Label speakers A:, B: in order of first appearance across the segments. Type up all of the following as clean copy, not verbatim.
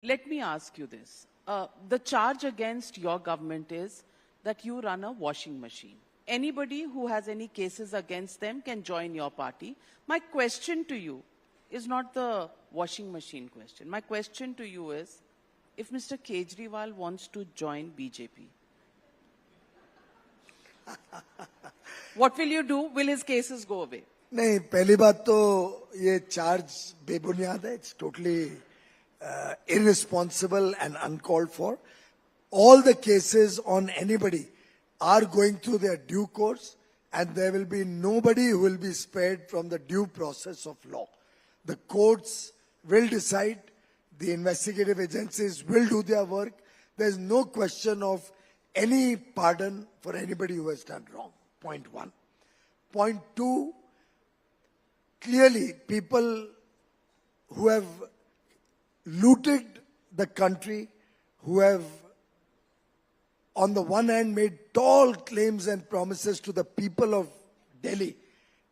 A: Let me ask you this. The charge against your government is that you run a washing machine. Anybody who has any cases against them can join your party. My question to you is not the washing machine question. My question to you is, if Mr. Kejriwal wants to join BJP, what will you do? Will his cases go away?
B: नहीं, पहली बात तो ये charge बेबुनियाद है. It's totally irresponsible and uncalled for. All the cases on anybody are going through their due course, and there will be nobody who will be spared from the due process of law. The courts will decide, the investigative agencies will do their work. There's no question of any pardon for anybody who has done wrong. Point one. Point two, clearly people who have looted the country, who have on the one hand made tall claims and promises to the people of Delhi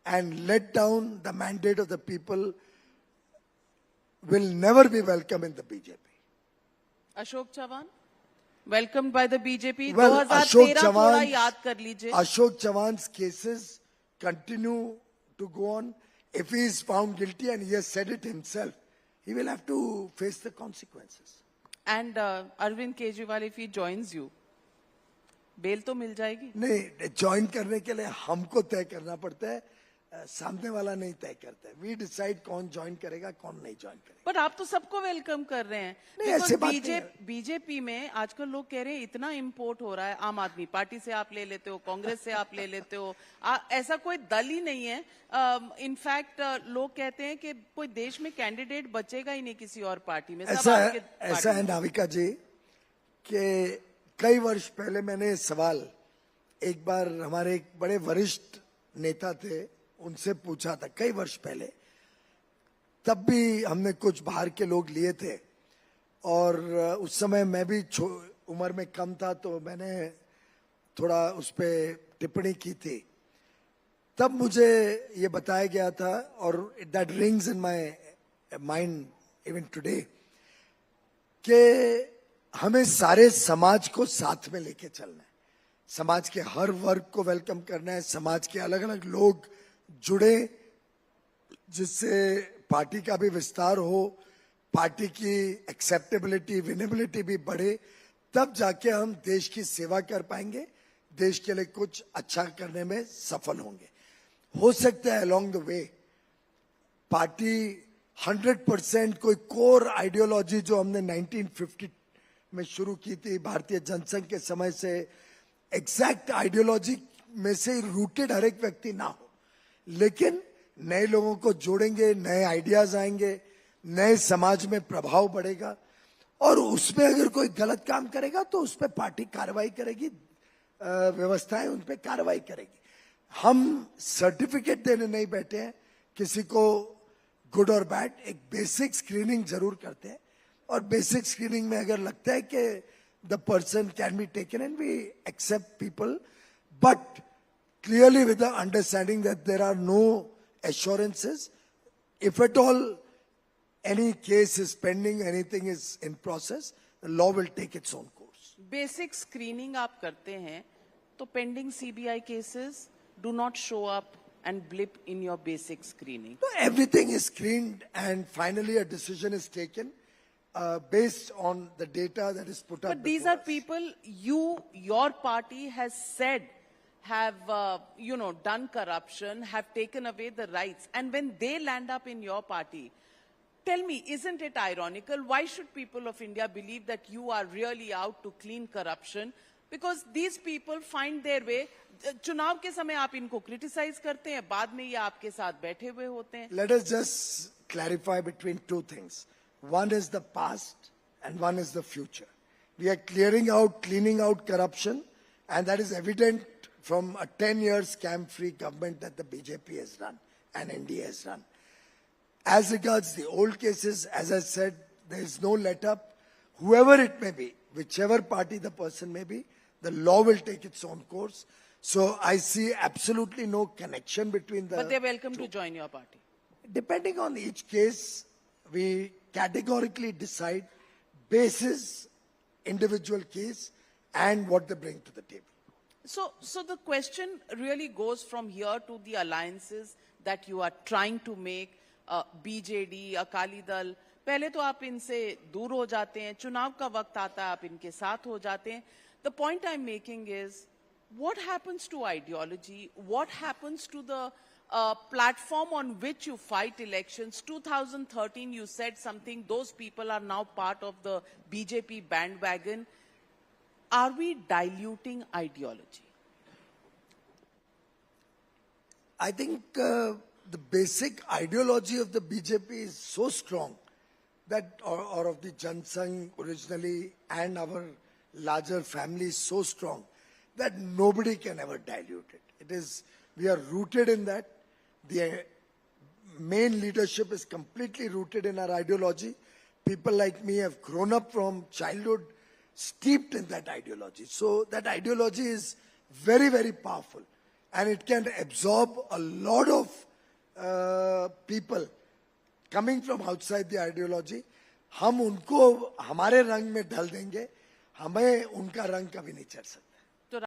B: and let down the mandate of the people, will never be welcome in the BJP.
A: Ashok Chavan, welcomed by the BJP.
B: Well,
A: 2013 थोड़ा याद कर लीजिए.
B: Ashok Chavan's cases continue to go on. If he is found guilty, and he has said it himself, he will have to face the consequences.
A: And Arvind Kejriwal, if he joins you, bail तो मिल जाएगी?
B: नहीं, join करने के लिए हमको तय करना पड़ता है, सामने वाला नहीं तय करता है. वी डिसाइड कौन ज्वाइन करेगा, कौन नहीं ज्वाइन करेगा.
A: पर आप तो सबको वेलकम कर रहे हैं.
B: नहीं, ऐसे बात नहीं है.
A: बीजेपी में आजकल लोग कह रहे हैं इतना इंपोर्ट हो रहा है. आम आदमी पार्टी से आप ले लेते हो, कांग्रेस से आप ले लेते हो, ऐसा कोई दल ही नहीं है. इनफैक्ट लोग कहते हैं कि कोई देश में कैंडिडेट बचेगा ही नहीं किसी और पार्टी में.
B: ऐसा है नाविका जी कि कई वर्ष पहले मैंने सवाल एक बार हमारे एक बड़े वरिष्ठ नेता थे, उनसे पूछा था कई वर्ष पहले. तब भी हमने कुछ बाहर के लोग लिए थे और उस समय मैं भी उम्र में कम था, तो मैंने थोड़ा उस पर टिप्पणी की थी. तब मुझे ये बताया गया था, और that rings in my mind even today, कि हमें सारे समाज को साथ में लेके चलना है. समाज के हर वर्ग को वेलकम करना है. समाज के अलग अलग लोग जुड़े, जिससे पार्टी का भी विस्तार हो, पार्टी की एक्सेप्टेबिलिटी, विनेबिलिटी भी बढ़े. तब जाके हम देश की सेवा कर पाएंगे, देश के लिए कुछ अच्छा करने में सफल होंगे. हो सकता है अलोंग द वे पार्टी 100% कोई कोर आइडियोलॉजी जो हमने 1950 में शुरू की थी भारतीय जनसंघ के समय से, एग्जैक्ट आइडियोलॉजी में से रूटेड हर एक व्यक्ति ना हो, लेकिन नए लोगों को जोड़ेंगे, नए आइडियाज आएंगे, नए समाज में प्रभाव बढ़ेगा, और उसमें अगर कोई गलत काम करेगा तो उस पर पार्टी कार्रवाई करेगी, व्यवस्थाएं उन पर कार्रवाई करेगी. हम सर्टिफिकेट देने नहीं बैठे हैं किसी को, गुड और बैड. एक बेसिक स्क्रीनिंग जरूर करते हैं, और बेसिक स्क्रीनिंग में अगर लगता है कि the person can be taken and we accept people, but clearly with the understanding that there are no assurances. If at all any case is pending, anything is in process, the law will take its own course.
A: Basic screening आप करते हैं, तो pending CBI cases do not show up and blip in your basic screening.
B: So everything is screened and finally a decision is taken based on the data that is put up.
A: But these are people your party has said have, done corruption, have taken away the rights. And when they land up in your party, tell me, isn't it ironical? Why should people of India believe that you are really out to clean corruption? Because these people find their way. चुनाव के समय आप इनको criticize करते हैं, बाद में ये आपके साथ बैठे हुए होते हैं.
B: Let us just clarify between two things. One is the past and one is the future. We are cleaning out corruption, and that is evident from a 10-year scam-free government that the BJP has run and NDA has run. As regards the old cases, as I said, there is no let-up. Whoever it may be, whichever party the person may be, the law will take its own course. So I see absolutely no connection between the...
A: But they're welcome to join your party.
B: Depending on each case, we categorically decide basis individual case and what they bring to the table.
A: So the question really goes from here to the alliances that you are trying to make, BJD, Akali Dal. पहले तो आप इनसे दूर हो जाते हैं, चुनाव का वक्त आता है, आप इनके साथ हो जाते हैं. The point I'm making is, what happens to ideology? What happens to the platform on which you fight elections? 2013, you said something. Those people are now part of the BJP bandwagon. Are we diluting ideology?
B: I think the basic ideology of the BJP is so strong that, or of the Jan Sangh originally, and our larger family is so strong that nobody can ever dilute it. It is, we are rooted in that. The main leadership is completely rooted in our ideology. People like me have grown up from childhood steeped in that ideology. So that ideology is very, very powerful. And it can absorb a lot of people coming from outside the ideology. हम उनको हमारे रंग में ढल देंगे, हमें उनका रंग कभी नहीं चढ़ सकता.